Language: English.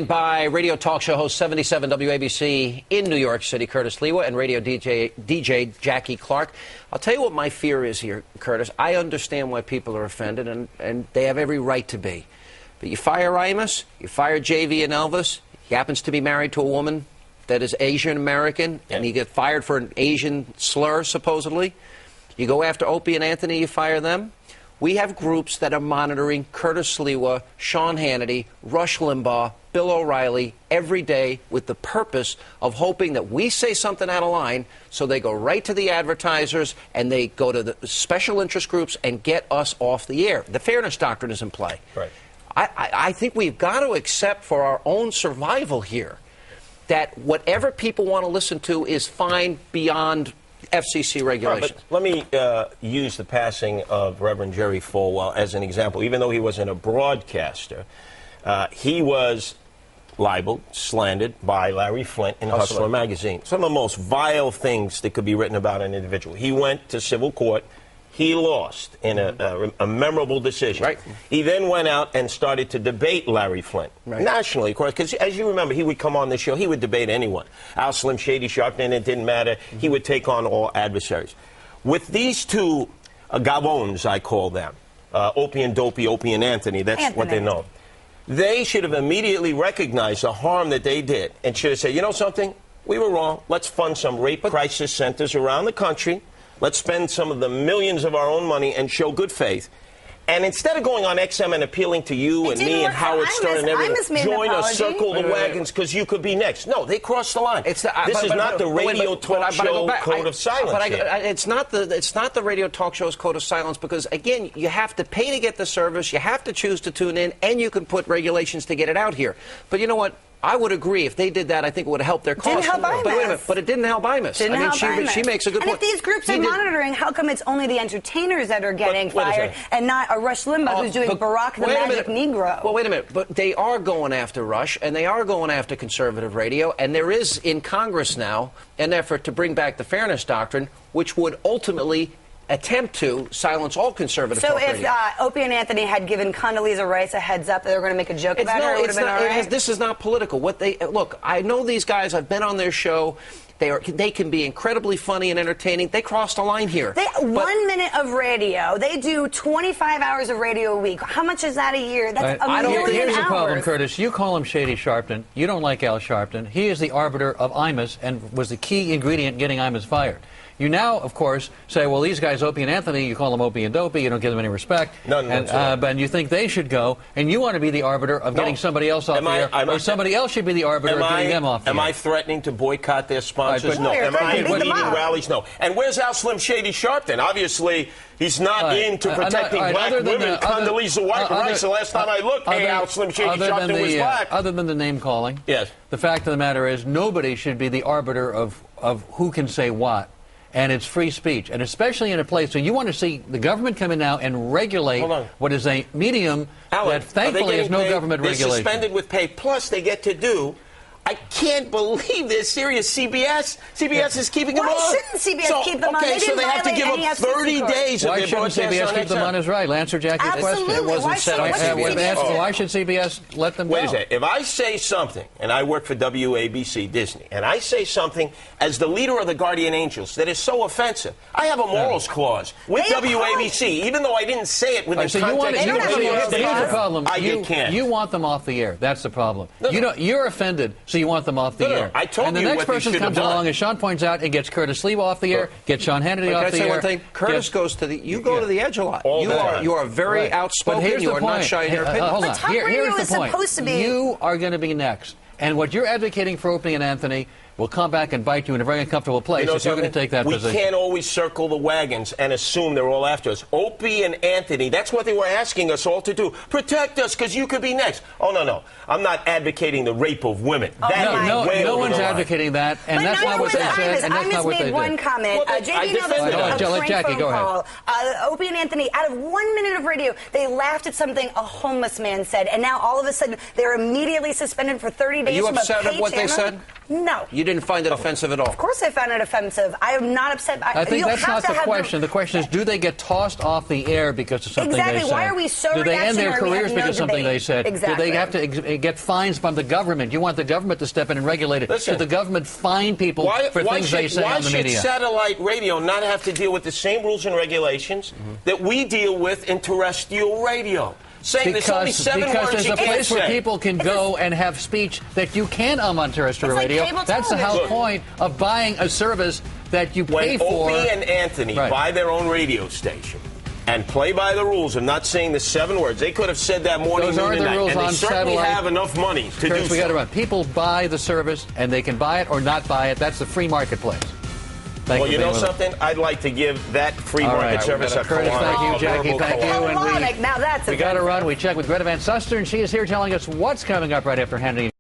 By radio talk show host 77 WABC in New York City, Curtis Lewa, and radio DJ Jackie Clark. I'll tell you what my fear is here, Curtis. I understand why people are offended, and they have every right to be. But you fire Imus, you fire JV and Elvis. He happens to be married to a woman that is Asian American, and he gets fired for an Asian slur, supposedly. You go after Opie and Anthony, you fire them. We have groups that are monitoring Curtis Lewa, Sean Hannity, Rush Limbaugh, Bill O'Reilly every day with the purpose of hoping that we say something out of line, so they go right to the advertisers and they go to the special interest groups and get us off the air. The fairness doctrine is in play. Right. I think we've got to accept for our own survival here that whatever people want to listen to is fine beyond FCC regulations. Right, but let me use the passing of Reverend Jerry Falwell as an example. Even though he wasn't a broadcaster, he was libeled, slandered by Larry Flint in Hustler magazine. Some of the most vile things that could be written about an individual. He went to civil court. He lost in a memorable decision. Right. He then went out and started to debate Larry Flint nationally, of course, because as you remember, he would come on the show. He would debate anyone. Al Slim Shady Sharpton, it didn't matter. He would take on all adversaries. With these two Gabons, I call them, Opie and Dopey, Opie and Anthony, that's what they know. They should have immediately recognized the harm that they did and should have said, you know something, we were wrong. Let's fund some rape crisis centers around the country. Let's spend some of the millions of our own money and show good faith. And instead of going on XM and appealing to you and me and Howard Stern and everything, join us, circle the wagons, because you could be next. No, they crossed the line. This is not the radio talk show code of silence. It's not the radio talk show's code of silence because, again, you have to pay to get the service, you have to choose to tune in, and you can put regulations to get it out here. But you know what? I would agree. If they did that, I think it would have helped their cause. Didn't help Imus. But wait a minute. But it didn't help Imus. She makes a good point. And if these groups are monitoring, how come it's only the entertainers that are getting fired and not a Rush Limbaugh who's doing Barack the Magic Negro? Well, wait a minute. But they are going after Rush, and they are going after conservative radio, and there is in Congress now an effort to bring back the fairness doctrine, which would ultimately attempt to silence all conservative talk radio. So if Opie and Anthony had given Condoleezza Rice a heads up that they were going to make a joke about her, it would have been all right? This is not political. Look, I know these guys. I've been on their show. They can be incredibly funny and entertaining. They crossed a line here. 1 minute of radio. They do 25 hours of radio a week. How much is that a year? That's a million hours. Here's the problem, Curtis. You call him Shady Sharpton. You don't like Al Sharpton. He is the arbiter of Imus and was the key ingredient in getting Imus fired. You now, of course, say, well, these guys, Opie and Anthony, you call them Opie and Dopey, you don't give them any respect. But you think they should go, and you want to be the arbiter of getting somebody else off the air, or somebody else should be the arbiter of getting them off the air. Am I threatening to boycott their sponsors? No. Am I leading rallies? No. And where's Al Slim Shady Sharpton? Obviously, he's not into protecting black women. Condoleezza Rice, the last time I looked, Al Slim Shady Sharpton was black. Other than the name calling, yes. The fact of the matter is nobody should be the arbiter of who can say what. And it's free speech, and especially in a place. So you want to see the government come in now and regulate what is a medium that thankfully has no government regulation. They're suspended with pay, plus they get to do. I can't believe this serious. CBS is keeping them on. Why shouldn't CBS keep them on? Okay, so they have to give up 30 days of their broadcast. Why shouldn't CBS keep them on is right. Answer Jackie's question. It wasn't set on CBS. Why should CBS let them go? Wait a second. If I say something, and I work for WABC Disney, and I say something as the leader of the Guardian Angels that is so offensive, I have a morals clause with WABC, even though I didn't say it within context. Here's the problem. You can't. You want them off the air. That's the problem. You're offended, so you want them off the air. I told and the you next person comes along, as Sean points out, and gets Curtis Lewa off the air, gets Sean Hannity off the air. One thing, Curtis goes to the. You go to the edge a lot. You are very outspoken. You are not shy in your opinion. Hold on. Here's the point. Supposed to be. You are going to be next, and what you're advocating for Opie and Anthony will come back and bite you in a very uncomfortable place if you're going to take that position. We can't always circle the wagons and assume they're all after us. Opie and Anthony, that's what they were asking us all to do. Protect us, because you could be next. Oh, no. I'm not advocating the rape of women. No one's advocating that, and that's not what they said, and that's not what they did. I made one comment. Let Jackie go ahead. Opie and Anthony, out of 1 minute of radio, they laughed at something a homeless man said, and now all of a sudden they're immediately suspended for 30 days. Are you upset at what they said? No. You didn't find it offensive at all? Of course I found it offensive. I am not upset. I think that's not the question. The question is, do they get tossed off the air because of something they said? Exactly. Why are we so Do they end their reactionary? careers because of something they said? Exactly. Do they have to get fines from the government? You want the government to step in and regulate it. Listen, Should the government fine people for things they say on the media? Why should satellite radio not have to deal with the same rules and regulations that we deal with in terrestrial radio? Saying there's only 7 words because there's you a can't place where say. people can go and have speech that you can't on terrestrial It's like radio. cable That's the whole television. point of buying a service that you pay When for. Opie and Anthony buy their own radio station and play by the rules of not saying the 7 words, they could have said that morning, Those are noon, the and night, rules and they on certainly satellite. have enough money to Curtis, do we got to so. run. People buy the service, and they can buy it or not buy it. That's the free marketplace. Thank Well, you know being with us. something? I'd like to give that free All market right. service a Curtis, co-op. thank you. Jackie, thank you. And Now that's we got to offensive. run. We check with Greta Van Susteren. She is here telling us what's coming up right after Hannity.